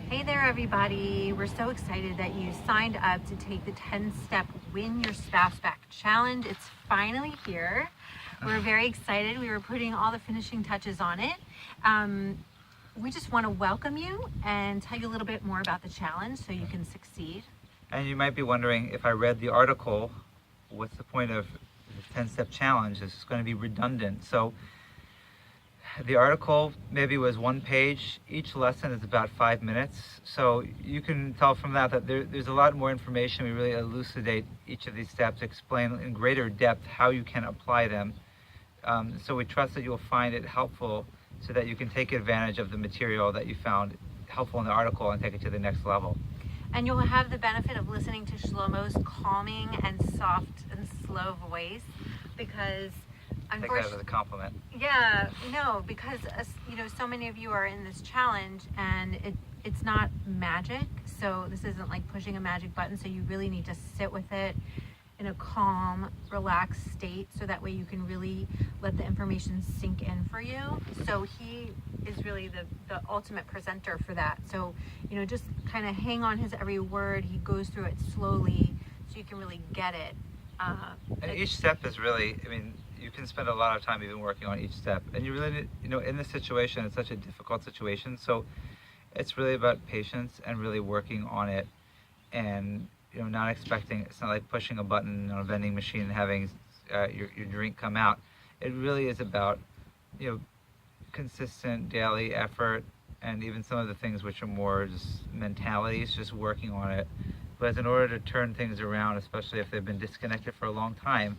Hey there, everybody. We're so excited that you signed up to take the 10-step Win Your Spouse Back challenge. It's finally here. We're very excited. We were putting all the finishing touches on it. We just want to welcome you and tell you a little bit more about the challenge so you can succeed. And you might be wondering, if I read the article, what's the point of the 10-step challenge? It's going to be redundant. So the article maybe was one page. Each lesson is about 5 minutes. So you can tell from that there's a lot more information. We really elucidate each of these steps, explain in greater depth how you can apply them. So we trust that you'll find it helpful so that you can take advantage of the material that you found helpful in the article and take it to the next level. And you'll have the benefit of listening to Shlomo's calming and soft and slow voice, because Take that as a compliment. Yeah, no, because so many of you are in this challenge, and it's not magic. So this isn't like pushing a magic button. So you really need to sit with it in a calm, relaxed state, so that way you can really let the information sink in for you. So he is really the ultimate presenter for that. So just kind of hang on his every word. He goes through it slowly, so you can really get it. And each step is really, you can spend a lot of time even working on each step. And you really need, in this situation, it's such a difficult situation. So it's really about patience and really working on it, and not expecting, it's not like pushing a button on a vending machine and having your drink come out. It really is about, consistent daily effort, and even some of the things which are more just mentalities, just working on it. But in order to turn things around, especially if they've been disconnected for a long time,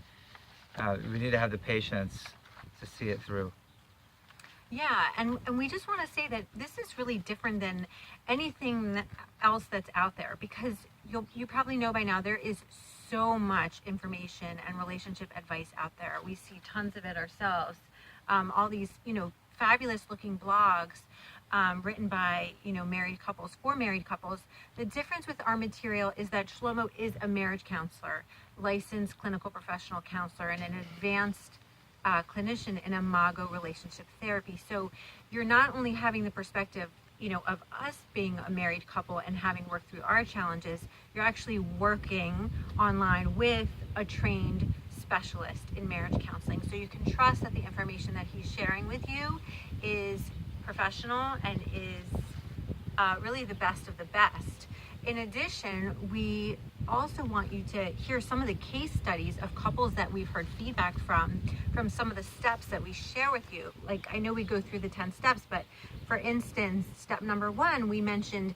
we need to have the patience to see it through. Yeah, and we just want to say that this is really different than anything else that's out there, because you probably know by now there is so much information and relationship advice out there. We see tons of it ourselves. All these fabulous looking blogs written by married couples for married couples. The difference with our material is that Shlomo is a marriage counselor, licensed clinical professional counselor, and an advanced clinician in imago relationship therapy. So you're not only having the perspective of us being a married couple and having worked through our challenges, you're actually working online with a trained specialist in marriage counseling. So you can trust that the information that he's sharing with you is professional and is really the best of the best. In addition, we also want you to hear some of the case studies of couples that we've heard feedback from some of the steps that we share with you. Like, I know we go through the 10 steps, but for instance, step number 1, we mentioned,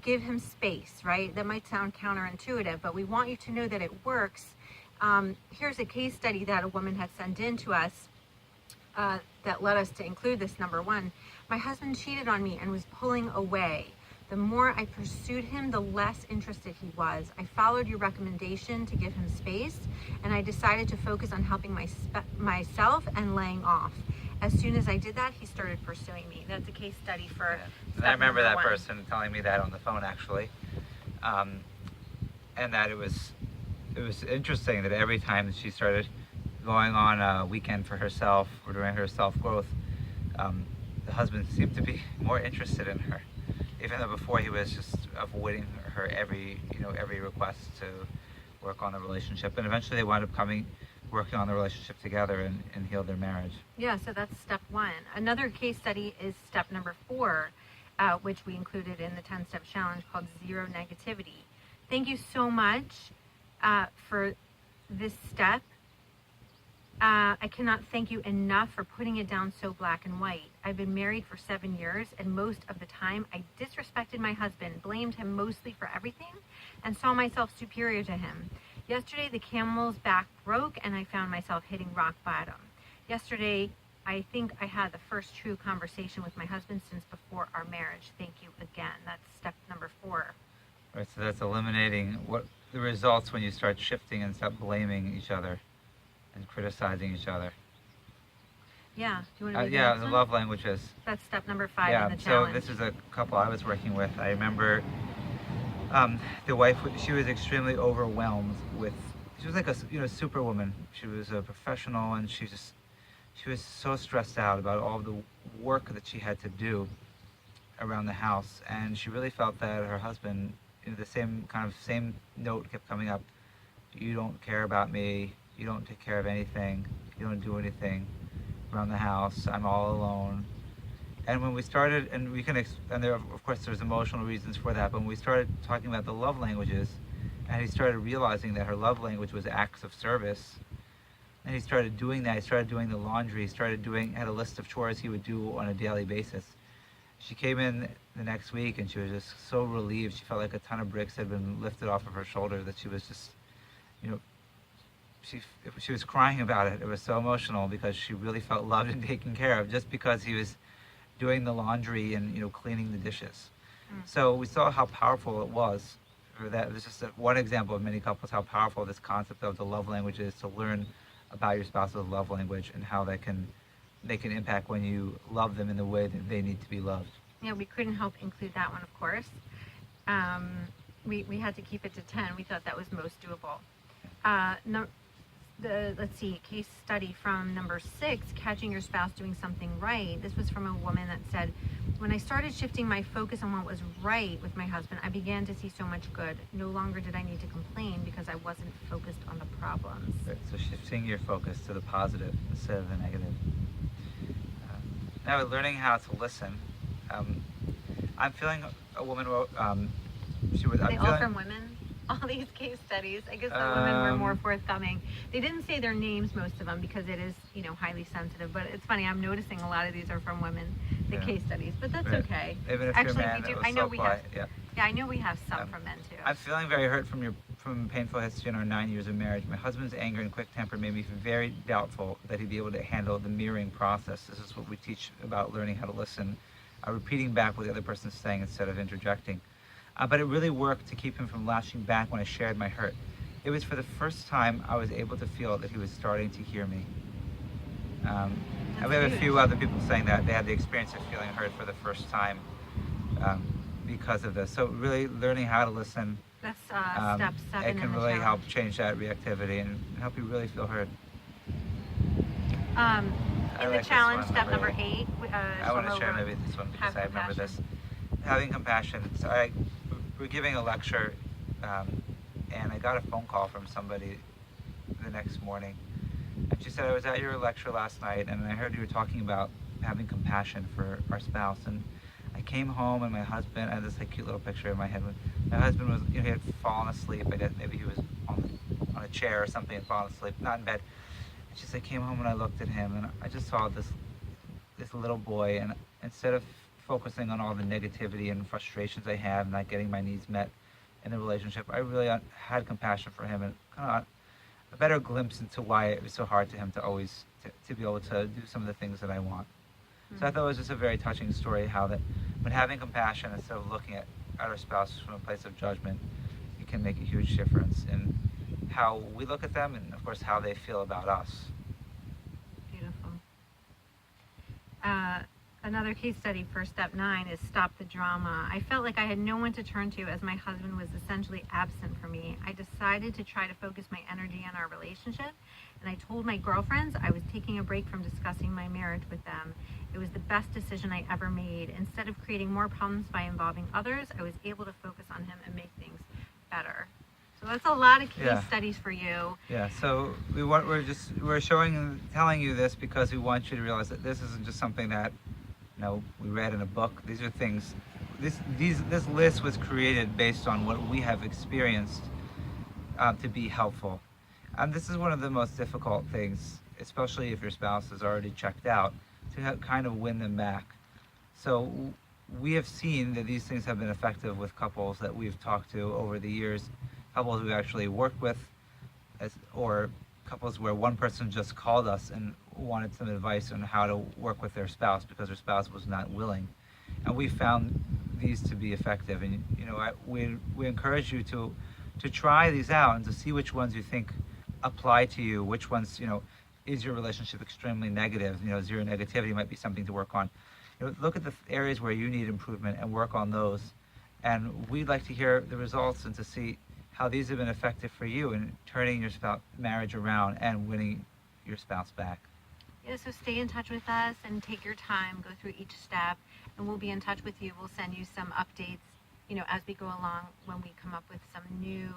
give him space, right? That might sound counterintuitive, but we want you to know that it works. Here's a case study that a woman had sent in to us that led us to include this number 1. My husband cheated on me and was pulling away. The more I pursued him, the less interested he was. I followed your recommendation to give him space, and I decided to focus on helping myself and laying off. As soon as I did that, he started pursuing me. That's a case study for And I remember that 1. person telling me that on the phone, actually, and that it was interesting that every time that she started going on a weekend for herself or doing her self-growth, the husband seemed to be more interested in her, even though before he was just avoiding her every request to work on the relationship. And eventually they wound up working on the relationship together and healed their marriage. Yeah, so that's step 1. Another case study is step number 4, which we included in the 10-step challenge, called Zero Negativity. Thank you so much for this step. I cannot thank you enough for putting it down so black and white. I've been married for 7 years, and most of the time I disrespected my husband, blamed him mostly for everything, and saw myself superior to him. Yesterday, the camel's back broke, and I found myself hitting rock bottom. Yesterday, I think I had the first true conversation with my husband since before our marriage. Thank you again. That's step number 4. Right, so that's eliminating what the results when you start shifting and stop blaming each other and criticizing each other. Yeah, do you want to read the Yeah, next the one? love languages. That's step number 5 Yeah, in the so challenge. this is a couple I was working with. I remember the wife, she was extremely overwhelmed with, she was like a superwoman. She was a professional, and she was so stressed out about all the work that she had to do. around the house, and she really felt that her husband, the same note kept coming up. You don't care about me. You don't take care of anything. You don't do anything around the house. I'm all alone. And when we started, and and there, of course, there's emotional reasons for that. But when we started talking about the love languages, and he started realizing that her love language was acts of service, and he started doing that. He started doing the laundry. He had a list of chores he would do on a daily basis. She came in the next week, and she was just so relieved. She felt like a ton of bricks had been lifted off of her shoulder. That she was just, you know, she was crying about it. It was so emotional because she really felt loved and taken care of just because he was doing the laundry and cleaning the dishes. So we saw how powerful it was. Or that it was just one example of many couples how powerful this concept of the love language is, to learn about your spouse's love language and how they can impact when you love them in the way that they need to be loved. Yeah, we couldn't help include that one, of course. We had to keep it to 10. We thought that was most doable. No, let's see, case study from number 6, catching your spouse doing something right. This was from a woman that said, when I started shifting my focus on what was right with my husband, I began to see so much good. No longer did I need to complain because I wasn't focused on the problems. Right, so shifting your focus to the positive instead of the negative. Now, learning how to listen. I'm feeling a woman wrote. Are they all from women? All these case studies. I guess the women were more forthcoming. They didn't say their names, most of them, because it is, highly sensitive. But it's funny. I'm noticing a lot of these are from women, the case studies. But that's okay. Even if actually, you're a man, we do. I know we have. Yeah, I know we have some from men too. I'm feeling very hurt from painful history in our 9 years of marriage. My husband's anger and quick temper made me very doubtful that he'd be able to handle the mirroring process. This is what we teach about learning how to listen, repeating back what the other person's saying instead of interjecting. But it really worked to keep him from lashing back when I shared my hurt. It was for the first time I was able to feel that he was starting to hear me. And we have a few other people saying that they had the experience of feeling heard for the first time because of this. So really learning how to listen. That's step 7. It can really help change that reactivity and help you really feel heard. In the challenge, step number 8. I want to share maybe this one because I remember this. Having compassion. So we're giving a lecture, and I got a phone call from somebody the next morning. And she said, I was at your lecture last night, and I heard you were talking about having compassion for our spouse. And I came home, and my husband, I had this cute little picture in my head. My husband was, he had fallen asleep. I guess maybe he was on a chair or something and fallen asleep, not in bed. And she said, I came home and I looked at him, and I just saw this little boy, and instead of focusing on all the negativity and frustrations I have, not getting my needs met in the relationship, I really had compassion for him and kind of a better glimpse into why it was so hard to him to always to be able to do some of the things that I want. So I thought it was just a very touching story how that when having compassion instead of looking at our spouse from a place of judgment, it can make a huge difference in how we look at them and of course how they feel about us. Beautiful. Another case study for step 9 is stop the drama. I felt like I had no one to turn to as my husband was essentially absent from me. I decided to try to focus my energy on our relationship, and I told my girlfriends I was taking a break from discussing my marriage with them. It was the best decision I ever made. Instead of creating more problems by involving others, I was able to focus on him and make things better. So that's a lot of case studies for you. Yeah. So we're telling you this because we want you to realize that this isn't just something that we read in a book. These are things. This list was created based on what we have experienced to be helpful. And this is one of the most difficult things, especially if your spouse is already checked out, to kind of win them back. So we have seen that these things have been effective with couples that we've talked to over the years, couples we've actually worked with, or couples where one person just called us and wanted some advice on how to work with their spouse because their spouse was not willing. And we found these to be effective. And we encourage you to try these out and to see which ones you think apply to you, which ones, is your relationship extremely negative? Zero negativity might be something to work on. Look at the areas where you need improvement and work on those. And we'd like to hear the results and to see how these have been effective for you in turning your marriage around and winning your spouse back. Yeah, so stay in touch with us and take your time, go through each step, and we'll be in touch with you. We'll send you some updates, as we go along when we come up with some new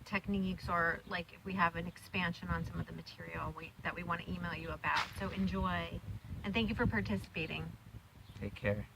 techniques, or like if we have an expansion on some of the material that we want to email you about. So enjoy, and thank you for participating. Take care.